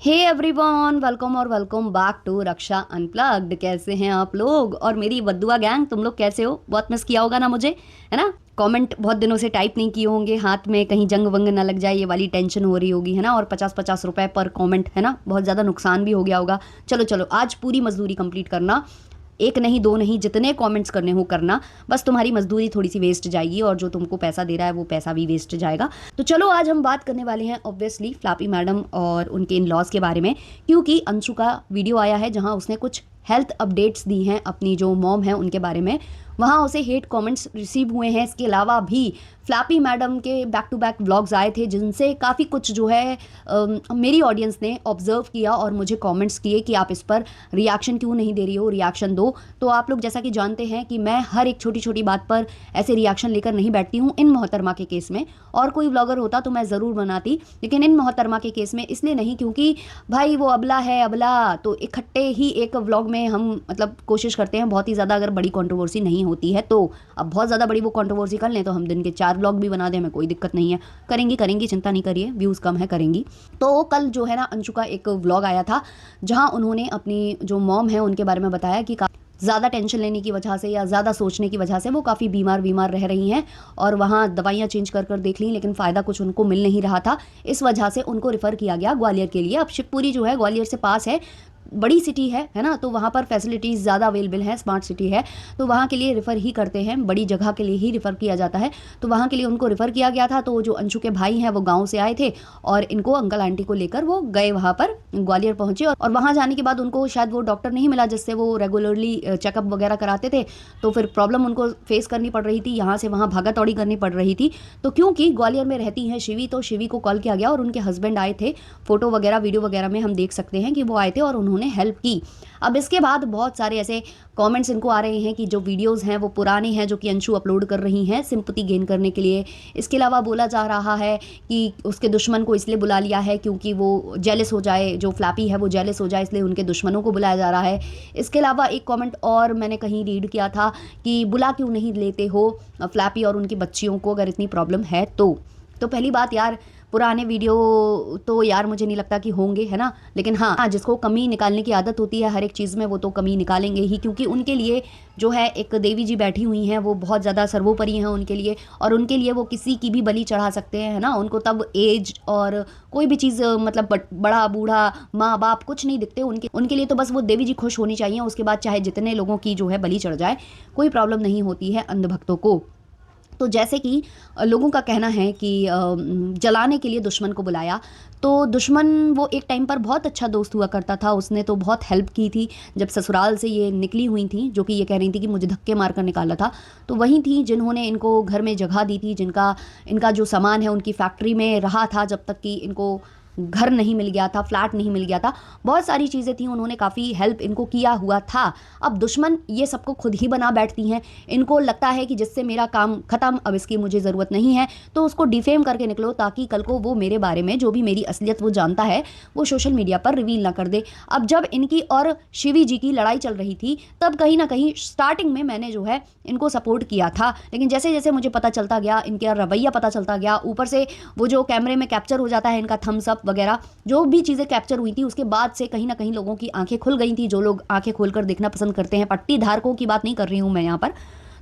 हे everyone, welcome और welcome back to Raksha unplugged. कैसे हैं आप लोग और मेरी बद्दुआ गैंग, तुम लोग कैसे हो? बहुत मिस किया होगा ना मुझे, है ना? कमेंट बहुत दिनों से टाइप नहीं किए होंगे, हाथ में कहीं जंग वंग ना लग जाए ये वाली टेंशन हो रही होगी, है ना? और 50-50 रुपए पर कमेंट, है ना? बहुत ज़्यादा नुकसान भी हो गया होगा। चलो चलो, आज पूरी मजदूरी कंप्लीट करना। एक नहीं दो नहीं, जितने कमेंट्स करने हो करना। बस तुम्हारी मजदूरी थोड़ी सी वेस्ट जाएगी और जो तुमको पैसा दे रहा है वो पैसा भी वेस्ट जाएगा। तो चलो, आज हम बात करने वाले हैं ऑब्वियसली फ्लैपी मैडम और उनके इन लॉज के बारे में, क्योंकि अंशु का वीडियो आया है जहां उसने कुछ हेल्थ अपडेट्स दी हैं अपनी जो मॉम है उनके बारे में। वहाँ उसे हेट कमेंट्स रिसीव हुए हैं। इसके अलावा भी फ्लैपी मैडम के बैक टू बैक व्लॉग्स आए थे जिनसे काफ़ी कुछ जो है मेरी ऑडियंस ने ऑब्जर्व किया और मुझे कमेंट्स किए कि आप इस पर रिएक्शन क्यों नहीं दे रही हो, रिएक्शन दो। तो आप लोग जैसा कि जानते हैं कि मैं हर एक छोटी छोटी बात पर ऐसे रिएक्शन लेकर नहीं बैठती हूँ। इन मोहतरमा के केस में और कोई व्लॉगर होता तो मैं ज़रूर बनाती, लेकिन इन मोहतरमा के केस में इसलिए नहीं क्योंकि भाई वो अबला है, अबला तो इकट्ठे ही एक व्लॉग में हम मतलब कोशिश करते हैं बहुत ही ज़्यादा, अगर बड़ी कंट्रोवर्सी नहीं होती है तो। अब बहुत ज़्यादा बड़ी वो कंट्रोवर्सी कर लें तो हम दिन के 4 व्लॉग भी बना दें, हमें कोई दिक्कत नहीं है। करेंगी करेंगी, चिंता नहीं करिए, व्यूज़ कम है, करेंगी। तो कल जो है ना, अंशु का एक व्लॉग आया था जहां उन्होंने अपनी जो मॉम है उनके बारे में बताया कि ज़्यादा टेंशन लेने की वजह से या ज़्यादा सोचने की वजह से वो काफ़ी बीमार बीमार रह रही हैं और वहाँ दवाइयाँ चेंज कर कर देख ली, लेकिन फ़ायदा कुछ उनको मिल नहीं रहा था। इस वजह से उनको रिफ़र किया गया ग्वालियर के लिए। अब शिवपुरी जो है ग्वालियर से पास है, बड़ी सिटी है ना? तो वहाँ पर फैसिलिटीज़ ज़्यादा अवेलेबल हैं, स्मार्ट सिटी है, तो वहाँ के लिए रिफ़र ही करते हैं, बड़ी जगह के लिए ही रिफ़र किया जाता है। तो वहाँ के लिए उनको रिफ़र किया गया था। तो जो अंशु के भाई हैं वो गाँव से आए थे और इनको अंकल आंटी को लेकर वो गए वहाँ पर, ग्वालियर पहुँचे। और वहाँ जाने के बाद उनको शायद वो डॉक्टर नहीं मिला जिससे वो रेगुलरली चेकअप वगैरह कराते थे, तो फिर प्रॉब्लम उनको फेस करनी पड़ रही थी, यहाँ से वहाँ भागा दौड़ी करनी पड़ रही थी। तो क्योंकि ग्वालियर में रहती हैं शिवी, तो शिवी को कॉल किया गया और उनके हस्बैंड आए थे। फ़ोटो वगैरह वीडियो वगैरह में हम देख सकते हैं कि वो आए थे और उन्होंने हेल्प की। अब इसके बाद बहुत सारे ऐसे कमेंट्स इनको आ रहे हैं कि जो वीडियोस हैं वो पुराने हैं जो कि अंशु अपलोड कर रही हैं सिंपैथी गेन करने के लिए। इसके अलावा बोला जा रहा है कि उसके दुश्मन को इसलिए बुला लिया है क्योंकि वो जेलस हो जाए, जो फ्लैपी है वो जेलस हो जाए, इसलिए उनके दुश्मनों को बुलाया जा रहा है। इसके अलावा एक कमेंट और मैंने कहीं रीड किया था कि बुला क्यों नहीं लेते हो फ्लैपी और उनकी बच्चियों को अगर इतनी प्रॉब्लम है तो पहली बात यार, पुराने वीडियो तो यार मुझे नहीं लगता कि होंगे, है ना? लेकिन हाँ, जिसको कमी निकालने की आदत होती है हर एक चीज़ में वो तो कमी निकालेंगे ही, क्योंकि उनके लिए जो है एक देवी जी बैठी हुई हैं, वो बहुत ज़्यादा सर्वोपरि हैं उनके लिए, और उनके लिए वो किसी की भी बलि चढ़ा सकते हैं, है ना? उनको तब एज और कोई भी चीज़ मतलब बड़ा बूढ़ा माँ बाप कुछ नहीं दिखते उनके उनके लिए। तो बस वो देवी जी खुश होनी चाहिए, उसके बाद चाहे जितने लोगों की जो है बलि चढ़ जाए, कोई प्रॉब्लम नहीं होती है अंधभक्तों को। तो जैसे कि लोगों का कहना है कि जलाने के लिए दुश्मन को बुलाया, तो दुश्मन वो एक टाइम पर बहुत अच्छा दोस्त हुआ करता था, उसने तो बहुत हेल्प की थी जब ससुराल से ये निकली हुई थी, जो कि ये कह रही थी कि मुझे धक्के मार कर निकाला था। तो वही थी जिन्होंने इनको घर में जगह दी थी, जिनका इनका जो सामान है उनकी फैक्ट्री में रहा था जब तक कि इनको घर नहीं मिल गया था, फ्लैट नहीं मिल गया था, बहुत सारी चीज़ें थी, उन्होंने काफ़ी हेल्प इनको किया हुआ था। अब दुश्मन ये सबको खुद ही बना बैठती हैं, इनको लगता है कि जिससे मेरा काम ख़त्म, अब इसकी मुझे ज़रूरत नहीं है, तो उसको डिफेम करके निकलो ताकि कल को वो मेरे बारे में जो भी मेरी असलियत वो जानता है वो सोशल मीडिया पर रिवील ना कर दे। अब जब इनकी और शिवी जी की लड़ाई चल रही थी तब कहीं ना कहीं स्टार्टिंग में मैंने जो है इनको सपोर्ट किया था, लेकिन जैसे जैसे मुझे पता चलता गया, इनका रवैया पता चलता गया, ऊपर से वो जो कैमरे में कैप्चर हो जाता है इनका थम्स अप वगैरह, जो भी चीज़ें कैप्चर हुई थी, उसके बाद से कहीं ना कहीं लोगों की आंखें खुल गई थी, जो लोग आंखें खोलकर देखना पसंद करते हैं। पट्टी धारकों की बात नहीं कर रही हूँ मैं यहाँ पर,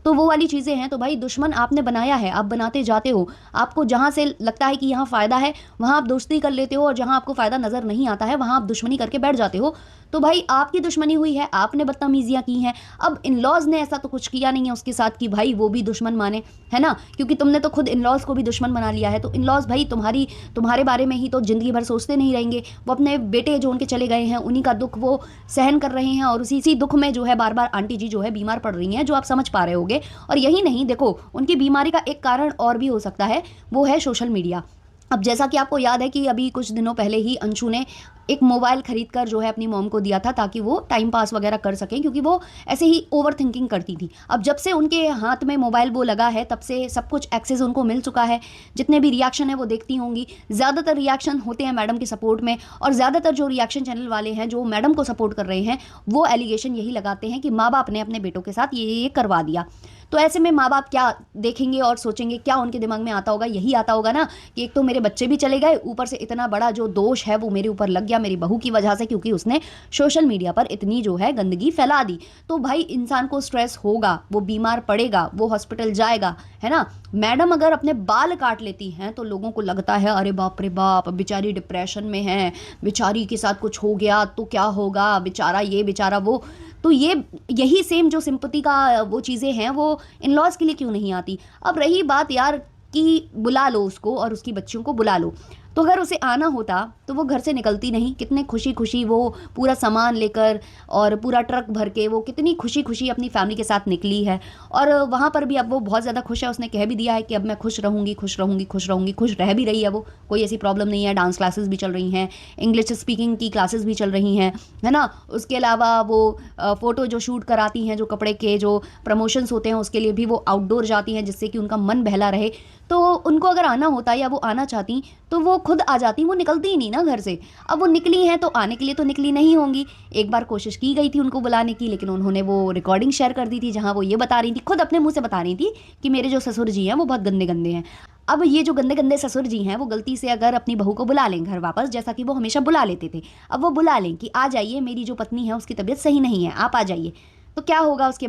तो वो वाली चीज़ें हैं। तो भाई दुश्मन आपने बनाया है, आप बनाते जाते हो, आपको जहाँ से लगता है कि यहाँ फ़ायदा है वहाँ आप दोस्ती कर लेते हो, और जहाँ आपको फ़ायदा नज़र नहीं आता है वहाँ आप दुश्मनी करके बैठ जाते हो। तो भाई आपकी दुश्मनी हुई है, आपने बदतमीजियाँ की हैं। अब इन लॉज ने ऐसा तो कुछ किया नहीं है उसके साथ कि भाई वो भी दुश्मन माने, है ना? क्योंकि तुमने तो खुद इन लॉज को भी दुश्मन बना लिया है। तो इन लॉज भाई तुम्हारे बारे में ही तो ज़िंदगी भर सोचते नहीं रहेंगे, वो अपने बेटे जो उनके चले गए हैं उन्हीं का दुख वो सहन कर रहे हैं, और उसी दुख में जो है बार बार आंटी जी जो है बीमार पड़ रही हैं, जो आप समझ पा रहे होगे। और यही नहीं, देखो उनकी बीमारी का एक कारण और भी हो सकता है, वो है सोशल मीडिया। अब जैसा कि आपको याद है कि अभी कुछ दिनों पहले ही अंशु ने एक मोबाइल खरीद कर जो है अपनी मॉम को दिया था ताकि वो टाइम पास वगैरह कर सकें, क्योंकि वो ऐसे ही ओवर थिंकिंग करती थी। अब जब से उनके हाथ में मोबाइल वो लगा है तब से सब कुछ एक्सेस उनको मिल चुका है, जितने भी रिएक्शन है वो देखती होंगी, ज़्यादातर रिएक्शन होते हैं मैडम के सपोर्ट में। और ज़्यादातर जो रिएक्शन चैनल वाले हैं जो मैडम को सपोर्ट कर रहे हैं वो एलिगेशन यही लगाते हैं कि माँ बाप ने अपने बेटों के साथ ये करवा दिया। तो ऐसे में माँ बाप क्या देखेंगे और सोचेंगे, क्या उनके दिमाग में आता होगा? यही आता होगा ना कि एक तो मेरे बच्चे भी चले गए, ऊपर से इतना बड़ा जो दोष है वो मेरे ऊपर लग गया मेरी बहू की वजह से, क्योंकि उसने सोशल मीडिया पर इतनी जो है गंदगी फैला दी। तो भाई इंसान को स्ट्रेस होगा, वो बीमार पड़ेगा, वो हॉस्पिटल जाएगा, है ना। मैडम अगर अपने बाल काट लेती हैं तो लोगों को लगता है अरे बाप रे बाप, बेचारी डिप्रेशन में है, बेचारी के साथ कुछ हो गया तो क्या होगा, बेचारा ये बेचारा वो। तो ये यही सेम जो सिंपैथी का वो चीज़ें हैं वो इन लॉज के लिए क्यों नहीं आती? अब रही बात यार कि बुला लो उसको और उसकी बच्चियों को बुला लो, तो अगर उसे आना होता तो वो घर से निकलती नहीं, कितने खुशी खुशी वो पूरा सामान लेकर और पूरा ट्रक भर के वो कितनी खुशी खुशी अपनी फैमिली के साथ निकली है। और वहाँ पर भी अब वो बहुत ज़्यादा खुश है, उसने कह भी दिया है कि अब मैं खुश रहूँगी, खुश रहूँगी, खुश रहूँगी, खुश रह भी रही है वो, कोई ऐसी प्रॉब्लम नहीं है। डांस क्लासेस भी चल रही हैं, इंग्लिश स्पीकिंग की क्लासेस भी चल रही हैं, है ना। उसके अलावा वो फ़ोटो जो शूट कराती हैं, जो कपड़े के जो प्रमोशंस होते हैं उसके लिए भी वो आउटडोर जाती हैं, जिससे कि उनका मन बहला रहे। तो उनको अगर आना होता या वो आना चाहती तो वो खुद आ जाती, वो निकलती ही नहीं ना घर से। अब वो निकली हैं तो आने के लिए तो निकली नहीं होंगी। एक बार कोशिश की गई थी उनको बुलाने की, लेकिन उन्होंने वो रिकॉर्डिंग शेयर कर दी थी जहाँ वो ये बता रही थी, खुद अपने मुंह से बता रही थी कि मेरे जो ससुर जी हैं वो बहुत गंदे गंदे हैं। अब ये जो गंदे गंदे ससुर जी हैं वो गलती से अगर अपनी बहू को बुला लें घर वापस, जैसा कि वो हमेशा बुला लेते थे, अब वो बुला लें कि आ जाइए, मेरी जो पत्नी है उसकी तबीयत सही नहीं है, आप आ जाइए, तो क्या होगा उसके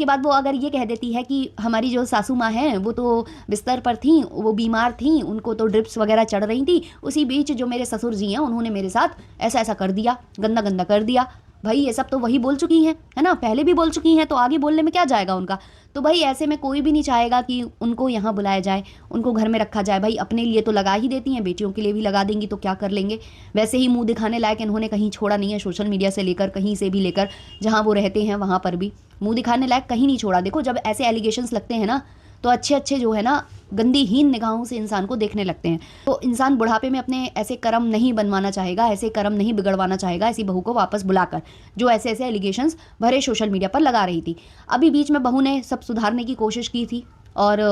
बाद वो अगर ये कह देती है कि हमारी जो सासू माँ हैं वो तो बिस्तर पर थीं, वो बीमार थीं, उनको तो ड्रिप्स वगैरह चढ़ रही थी, उसी बीच जो मेरे ससुर जी हैं उन्होंने मेरे साथ ऐसा ऐसा कर दिया, गंदा गंदा कर दिया। भाई ये सब तो वही बोल चुकी हैं, है ना, पहले भी बोल चुकी हैं, तो आगे बोलने में क्या जाएगा उनका। तो भाई ऐसे में कोई भी नहीं चाहेगा कि उनको यहाँ बुलाया जाए, उनको घर में रखा जाए। भाई अपने लिए तो लगा ही देती हैं, बेटियों के लिए भी लगा देंगी तो क्या कर लेंगे। वैसे ही मुंह दिखाने लायक इन्होंने कहीं छोड़ा नहीं है, सोशल मीडिया से लेकर कहीं से भी लेकर जहाँ वो रहते हैं वहाँ पर भी मुंह दिखाने लायक कहीं नहीं छोड़ा। देखो जब ऐसे एलिगेशंस लगते हैं ना तो अच्छे अच्छे जो है ना गंदी हीन निगाहों से इंसान को देखने लगते हैं। तो इंसान बुढ़ापे में अपने ऐसे कर्म नहीं बनवाना चाहेगा, ऐसे कर्म नहीं बिगड़वाना चाहेगा ऐसी बहू को वापस बुलाकर, जो ऐसे ऐसे एलिगेशंस भरे सोशल मीडिया पर लगा रही थी। अभी बीच में बहू ने सब सुधारने की कोशिश की थी और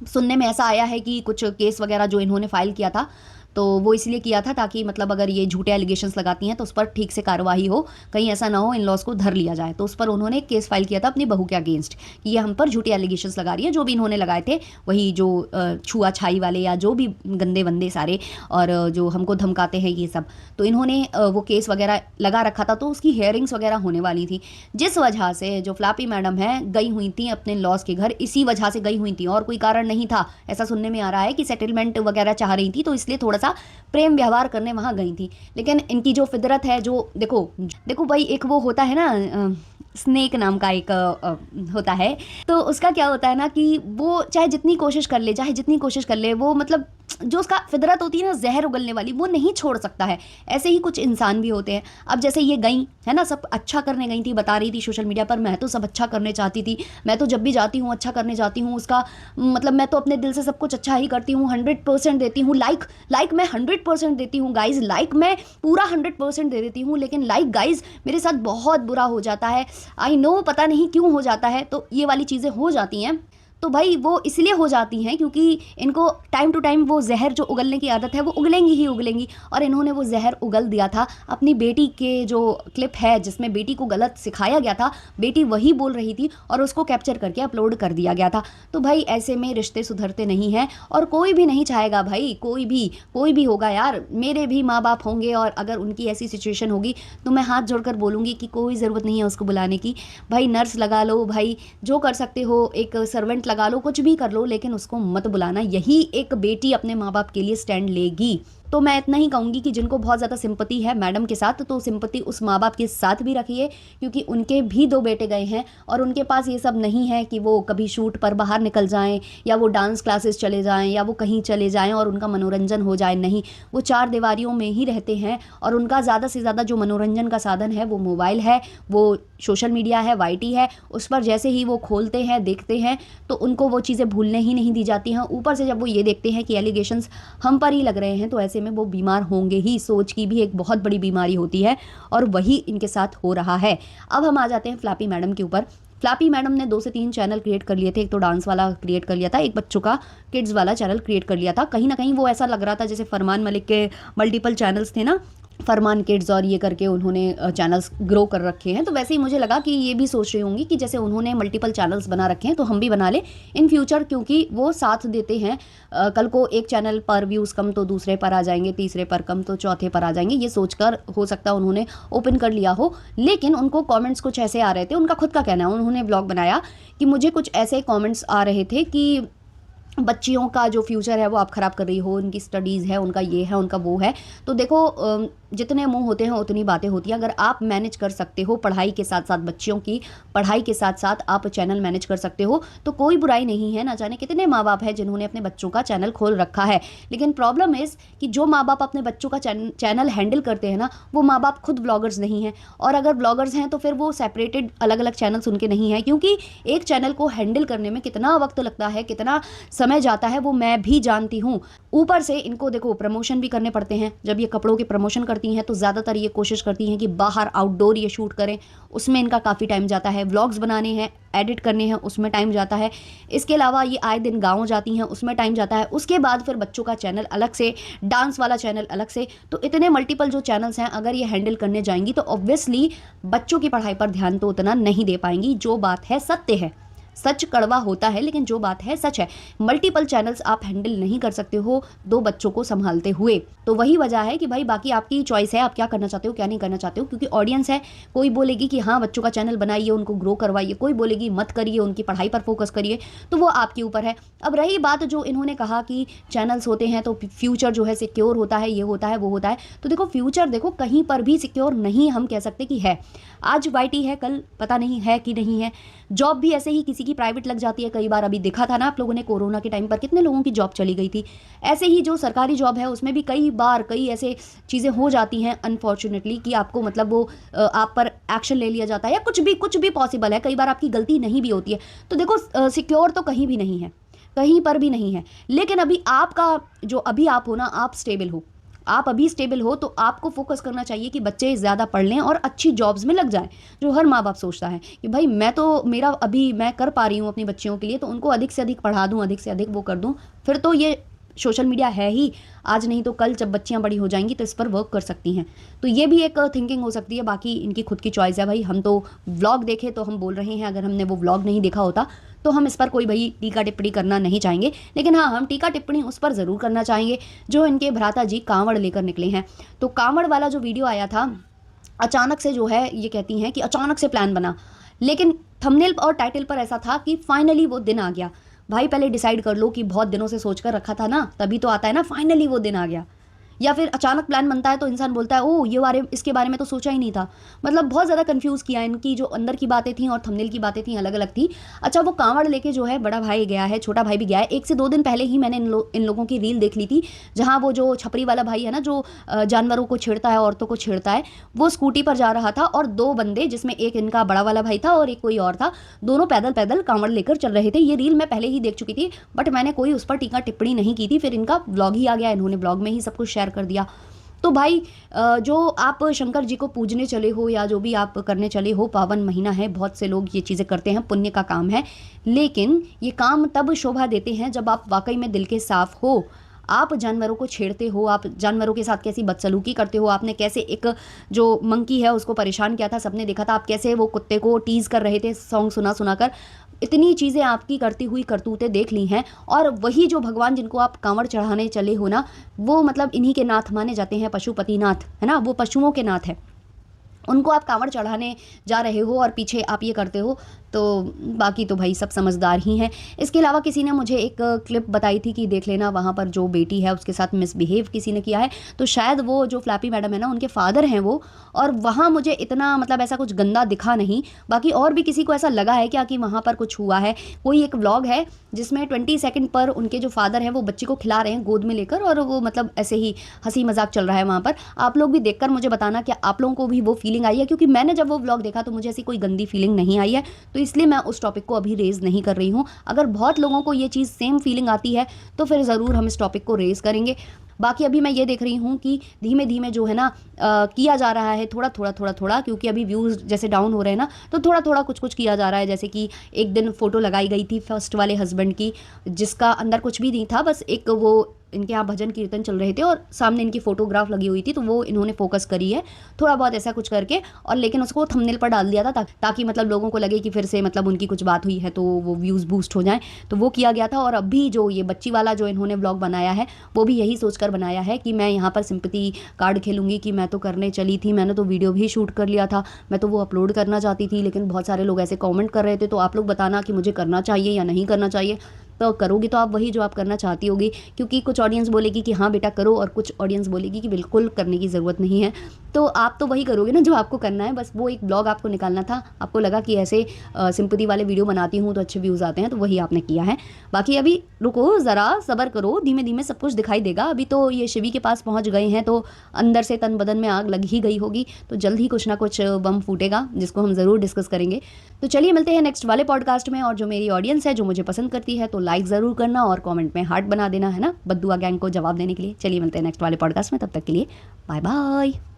सुनने में ऐसा आया है कि कुछ केस वगैरह जो इन्होंने फाइल किया था तो वो इसलिए किया था ताकि मतलब अगर ये झूठे एलिगेशंस लगाती हैं तो उस पर ठीक से कार्रवाई हो, कहीं ऐसा ना हो इन लॉज को धर लिया जाए। तो उस पर उन्होंने एक केस फाइल किया था अपनी बहू के अगेंस्ट कि ये हम पर झूठे एलिगेशंस लगा रही है, जो भी इन्होंने लगाए थे वही जो छुआ छाई वाले या जो भी गंदे वंदे सारे और जो हमको धमकाते हैं ये सब। तो इन्होंने वो केस वगैरह लगा रखा था, तो उसकी हेयरिंग्स वगैरह होने वाली थी, जिस वजह से जो फ्लैपी मैडम है गई हुई थी अपने लॉज के घर, इसी वजह से गई हुई थी और कोई कारण नहीं था। ऐसा सुनने में आ रहा है कि सेटलमेंट वगैरह चाह रही थी, तो इसलिए थोड़ा सा प्रेम व्यवहार करने वहां गई थी। लेकिन इनकी जो फितरत है, जो देखो भाई एक वो होता है ना स्नेक नाम का एक होता है, तो उसका क्या होता है ना कि वो चाहे जितनी कोशिश कर ले, चाहे जितनी कोशिश कर ले, वो मतलब जो उसका फितरत होती है ना जहर उगलने वाली, वो नहीं छोड़ सकता है। ऐसे ही कुछ इंसान भी होते हैं। अब जैसे ये गई है ना, सब अच्छा करने गई थी, बता रही थी सोशल मीडिया पर मैं तो सब अच्छा करने चाहती थी, मैं तो जब भी जाती हूँ अच्छा करने जाती हूँ, उसका मतलब मैं तो अपने दिल से सब कुछ अच्छा ही करती हूँ, 100% देती हूँ, लाइक मैं 100% देती हूँ गाइज, लाइक मैं पूरा 100% दे देती हूँ, लेकिन लाइक गाइज मेरे साथ बहुत बुरा हो जाता है। आई नो पता नहीं क्यों हो जाता है, तो ये वाली चीज़ें हो जाती हैं। तो भाई वो इसलिए हो जाती हैं क्योंकि इनको टाइम टू टाइम वो जहर जो उगलने की आदत है वो उगलेंगी ही उगलेंगी, और इन्होंने वो जहर उगल दिया था। अपनी बेटी के जो क्लिप है जिसमें बेटी को गलत सिखाया गया था, बेटी वही बोल रही थी और उसको कैप्चर करके अपलोड कर दिया गया था। तो भाई ऐसे में रिश्ते सुधरते नहीं हैं और कोई भी नहीं चाहेगा भाई, कोई भी होगा यार, मेरे भी माँ बाप होंगे और अगर उनकी ऐसी सिचुएशन होगी तो मैं हाथ जोड़कर बोलूँगी कि कोई ज़रूरत नहीं है उसको बुलाने की। भाई नर्स लगा लो, भाई जो कर सकते हो, एक सर्वेंट लगा लो, कुछ भी कर लो, लेकिन उसको मत बुलाना। यही एक बेटी अपने माँ बाप के लिए स्टैंड लेगी। तो मैं इतना ही कहूँगी कि जिनको बहुत ज़्यादा सिंपैथी है मैडम के साथ, तो सिंपैथी उस माँ बाप के साथ भी रखिए, क्योंकि उनके भी 2 बेटे गए हैं और उनके पास ये सब नहीं है कि वो कभी शूट पर बाहर निकल जाएं या वो डांस क्लासेस चले जाएं या वो कहीं चले जाएं और उनका मनोरंजन हो जाए। नहीं, वो 4 दीवारियों में ही रहते हैं और उनका ज़्यादा से ज़्यादा जो मनोरंजन का साधन है वो मोबाइल है, वो सोशल मीडिया है, वाईटी है। उस पर जैसे ही वो खोलते हैं, देखते हैं, तो उनको वो चीज़ें भूलने ही नहीं दी जाती हैं। ऊपर से जब वो ये देखते हैं कि एलिगेशंस हम पर ही लग रहे हैं, तो ऐसे में वो बीमार होंगे ही। सोच की भी एक बहुत बड़ी बीमारी होती है और वही इनके साथ हो रहा है। अब हम आ जाते हैं फ्लैपी मैडम के ऊपर। फ्लैपी मैडम ने 2 से 3 चैनल क्रिएट कर लिए थे। एक तो डांस वाला क्रिएट कर लिया था, एक बच्चों का किड्स वाला चैनल क्रिएट कर लिया था। कहीं ना कहीं वो ऐसा लग रहा था जैसे फरमान मलिक के मल्टीपल चैनल्स थे ना, फरमान किड्स और ये करके उन्होंने चैनल्स ग्रो कर रखे हैं। तो वैसे ही मुझे लगा कि ये भी सोच रही होंगी कि जैसे उन्होंने मल्टीपल चैनल्स बना रखे हैं तो हम भी बना लें इन फ्यूचर, क्योंकि वो साथ देते हैं। कल को एक चैनल पर व्यूज़ कम तो दूसरे पर आ जाएंगे, तीसरे पर कम तो चौथे पर आ जाएंगे, ये सोचकर हो सकता है उन्होंने ओपन कर लिया हो। लेकिन उनको कॉमेंट्स कुछ ऐसे आ रहे थे, उनका खुद का कहना है, उन्होंने ब्लॉग बनाया कि मुझे कुछ ऐसे कॉमेंट्स आ रहे थे कि बच्चियों का जो फ्यूचर है वो आप ख़राब कर रही हो, उनकी स्टडीज़ है, उनका ये है, उनका वो है। तो देखो जितने मुंह होते हैं उतनी बातें होती हैं। अगर आप मैनेज कर सकते हो पढ़ाई के साथ साथ, बच्चियों की पढ़ाई के साथ साथ आप चैनल मैनेज कर सकते हो तो कोई बुराई नहीं है। ना जाने कितने माँ बाप हैं जिन्होंने अपने बच्चों का चैनल खोल रखा है। लेकिन प्रॉब्लम इज़ कि जो माँ बाप अपने बच्चों का चैनल हैंडल करते हैं ना, वो माँ बाप खुद ब्लॉगर्स नहीं हैं। और अगर ब्लॉगर्स हैं तो फिर वो सेपरेटेड अलग अलग चैनल्स उनके नहीं हैं, क्योंकि एक चैनल को हैंडल करने में कितना वक्त लगता है, कितना समय जाता है, वो मैं भी जानती हूँ। ऊपर से इनको देखो प्रमोशन भी करने पड़ते हैं। जब ये कपड़ों के प्रमोशन करती हैं तो ज़्यादातर ये कोशिश करती हैं कि बाहर आउटडोर ये शूट करें, उसमें इनका काफ़ी टाइम जाता है। व्लॉग्स बनाने हैं, एडिट करने हैं, उसमें टाइम जाता है। इसके अलावा ये आए दिन गाँव जाती हैं, उसमें टाइम जाता है। उसके बाद फिर बच्चों का चैनल अलग से, डांस वाला चैनल अलग से। तो इतने मल्टीपल जो चैनल्स हैं, अगर ये हैंडल करने जाएंगी तो ऑब्वियसली बच्चों की पढ़ाई पर ध्यान तो उतना नहीं दे पाएंगी। जो बात है सत्य है, सच कड़वा होता है लेकिन जो बात है सच है। मल्टीपल चैनल्स आप हैंडल नहीं कर सकते हो दो बच्चों को संभालते हुए। तो वही वजह है कि भाई बाकी आपकी चॉइस है, आप क्या करना चाहते हो क्या नहीं करना चाहते हो, क्योंकि ऑडियंस है। कोई बोलेगी कि हाँ बच्चों का चैनल बनाइए, उनको ग्रो करवाइए, कोई बोलेगी मत करिए, उनकी पढ़ाई पर फोकस करिए। तो वो आपके ऊपर है। अब रही बात जो इन्होंने कहा कि चैनल्स होते हैं तो फ्यूचर जो है सिक्योर होता है, ये होता है वो होता है। तो देखो फ्यूचर देखो कहीं पर भी सिक्योर नहीं हम कह सकते कि है। आज वाईटी है, कल पता नहीं है कि नहीं है। जॉब भी ऐसे ही किसी की प्राइवेट लग जाती है कई बार। अभी देखा था ना आप लोगों ने कोरोना के टाइम पर कितने लोगों की जॉब चली गई थी। ऐसे ही जो सरकारी जॉब है उसमें भी कई बार कई ऐसे चीज़ें हो जाती हैं अनफॉर्चुनेटली कि आपको मतलब वो आप पर एक्शन ले लिया जाता है या कुछ भी पॉसिबल है। कई बार आपकी गलती नहीं भी होती है। तो देखो सिक्योर तो कहीं भी नहीं है, कहीं पर भी नहीं है। लेकिन अभी आपका जो अभी आप हो ना, आप स्टेबल हो, आप अभी स्टेबल हो तो आपको फोकस करना चाहिए कि बच्चे ज़्यादा पढ़ लें और अच्छी जॉब्स में लग जाएं। जो हर माँ बाप सोचता है कि भाई मैं तो मेरा अभी मैं कर पा रही हूँ अपनी बच्चियों के लिए तो उनको अधिक से अधिक पढ़ा दूँ, अधिक से अधिक वो कर दूँ। फिर तो ये सोशल मीडिया है ही, आज नहीं तो कल जब बच्चियां बड़ी हो जाएंगी तो इस पर वर्क कर सकती हैं। तो ये भी एक थिंकिंग हो सकती है। बाकी इनकी खुद की चॉइस है भाई। हम तो व्लॉग देखे तो हम बोल रहे हैं, अगर हमने वो व्लॉग नहीं देखा होता तो हम इस पर कोई भाई टीका टिप्पणी करना नहीं चाहेंगे। लेकिन हाँ, हम टीका टिप्पणी उस पर ज़रूर करना चाहेंगे जो इनके भ्राता जी कांवड़ लेकर निकले हैं। तो कांवड़ वाला जो वीडियो आया था, अचानक से जो है ये कहती हैं कि अचानक से प्लान बना, लेकिन थंबनेल और टाइटल पर ऐसा था कि फाइनली वो दिन आ गया। भाई पहले डिसाइड कर लो कि बहुत दिनों से सोच कर रखा था ना, तभी तो आता है ना फाइनली वो दिन आ गया। या फिर अचानक प्लान बनता है तो इंसान बोलता है ओह ये इसके बारे में तो सोचा ही नहीं था। मतलब बहुत ज़्यादा कंफ्यूज किया। इनकी जो अंदर की बातें थी और थंबनेल की बातें थी अलग अलग थी। अच्छा, वो कांवड़ लेके जो है बड़ा भाई गया है, छोटा भाई भी गया है। 1 से 2 दिन पहले ही मैंने इन लोगों की रील देख ली थी, जहाँ वो जो छपरी वाला भाई है ना, जो जानवरों को छेड़ता है, औरतों को छेड़ता है, वो स्कूटी पर जा रहा था और 2 बंदे, जिसमें एक इनका बड़ा वाला भाई था और एक कोई और था, दोनों पैदल पैदल कांवड़ लेकर चल रहे थे। ये रील मैं पहले ही देख चुकी थी बट मैंने कोई उस पर टीका टिप्पणी नहीं की थी। फिर इनका ब्लॉग ही आ गया, इन्होंने ब्लॉग में ही सब कुछ शेयर कर दिया। तो भाई जो आप शंकर जी को पूजने चले हो या जो भी आप करने चले हो, पावन महीना है, बहुत से लोग ये चीज़ें करते हैं, पुण्य का काम है। लेकिन ये काम तब शोभा देते हैं जब आप वाकई में दिल के साफ हो। आप जानवरों को छेड़ते हो, आप जानवरों के साथ कैसी बदसलूकी करते हो। आपने कैसे एक जो मंकी है उसको परेशान किया था, सबने देखा था। आप कैसे वो कुत्ते को टीज़ कर रहे थे सॉन्ग सुना सुना कर। इतनी चीज़ें आपकी करती हुई करतूतें देख ली हैं। और वही जो भगवान जिनको आप कांवड़ चढ़ाने चले हो ना, वो मतलब इन्हीं के नाथ माने जाते हैं, पशुपति नाथ है ना, वो पशुओं के नाथ है। उनको आप कांवड़ चढ़ाने जा रहे हो और पीछे आप ये करते हो। तो बाकी तो भाई सब समझदार ही हैं। इसके अलावा किसी ने मुझे एक क्लिप बताई थी कि देख लेना, वहाँ पर जो बेटी है उसके साथ मिसबिहेव किसी ने किया है। तो शायद वो जो फ्लैपी मैडम है ना, उनके फादर हैं वो। और वहाँ मुझे इतना मतलब ऐसा कुछ गंदा दिखा नहीं। बाकी और भी किसी को ऐसा लगा है क्या कि वहाँ पर कुछ हुआ है। कोई एक व्लॉग है जिसमें 20 सेकंड पर उनके जो फादर हैं वो बच्ची को खिला रहे हैं गोद में लेकर, और वो मतलब ऐसे ही हंसी मजाक चल रहा है वहाँ पर। आप लोग भी देखकर मुझे बताना क्या आप लोगों को भी वो फीलिंग आई है, क्योंकि मैंने जब वो व्लॉग देखा तो मुझे ऐसी कोई गंदी फीलिंग नहीं आई है। तो इसलिए मैं उस टॉपिक को अभी रेज नहीं कर रही हूँ। अगर बहुत लोगों को ये चीज़ सेम फीलिंग आती है तो फिर ज़रूर हम इस टॉपिक को रेज करेंगे। बाकी अभी मैं ये देख रही हूँ कि धीमे धीमे जो है ना किया जा रहा है, थोड़ा थोड़ा, क्योंकि अभी व्यूज़ जैसे डाउन हो रहे हैं ना, तो थोड़ा थोड़ा कुछ किया जा रहा है। जैसे कि एक दिन फ़ोटो लगाई गई थी फर्स्ट वाले हस्बैंड की, जिसका अंदर कुछ भी नहीं था, बस एक वो इनके यहाँ भजन कीर्तन चल रहे थे और सामने इनकी फोटोग्राफ लगी हुई थी, तो वो इन्होंने फोकस करी है थोड़ा बहुत ऐसा कुछ करके, और लेकिन उसको थंबनेल पर डाल दिया था ताकि मतलब लोगों को लगे कि फिर से मतलब उनकी कुछ बात हुई है तो वो व्यूज़ बूस्ट हो जाए, तो वो किया गया था। और अभी जो ये बच्ची वाला जो इन्होंने व्लॉग बनाया है वो भी यही सोचकर बनाया है कि मैं यहाँ पर सिंपैथी कार्ड खेलूँगी, कि मैं तो करने चली थी, मैंने तो वीडियो भी शूट कर लिया था, मैं तो वो अपलोड करना चाहती थी, लेकिन बहुत सारे लोग ऐसे कमेंट कर रहे थे, तो आप लोग बताना कि मुझे करना चाहिए या नहीं करना चाहिए। तो करोगी तो आप वही जो आप करना चाहती होगी, क्योंकि कुछ ऑडियंस बोलेगी कि हाँ बेटा करो, और कुछ ऑडियंस बोलेगी कि बिल्कुल करने की ज़रूरत नहीं है। तो आप तो वही करोगे ना जो आपको करना है, बस वो एक ब्लॉग आपको निकालना था, आपको लगा कि ऐसे सिंपैथी वाले वीडियो बनाती हूँ तो अच्छे व्यूज़ आते हैं, तो वही आपने किया है। बाकी अभी रुको ज़रा, सब्र करो, धीमे धीमे सब कुछ दिखाई देगा। अभी तो ये शिवी के पास पहुँच गए हैं, तो अंदर से तन बदन में आग लग ही गई होगी, तो जल्द ही कुछ ना कुछ बम फूटेगा जिसको हम ज़रूर डिस्कस करेंगे। तो चलिए मिलते हैं नेक्स्ट वाले पॉडकास्ट में। और जो मेरी ऑडियंस है जो मुझे पसंद करती है, तो लाइक ज़रूर करना और कमेंट में हार्ट बना देना, है ना, बद्दुआ गैंग को जवाब देने के लिए। चलिए मिलते हैं नेक्स्ट वाले पॉडकास्ट में, तब तक के लिए बाय बाय।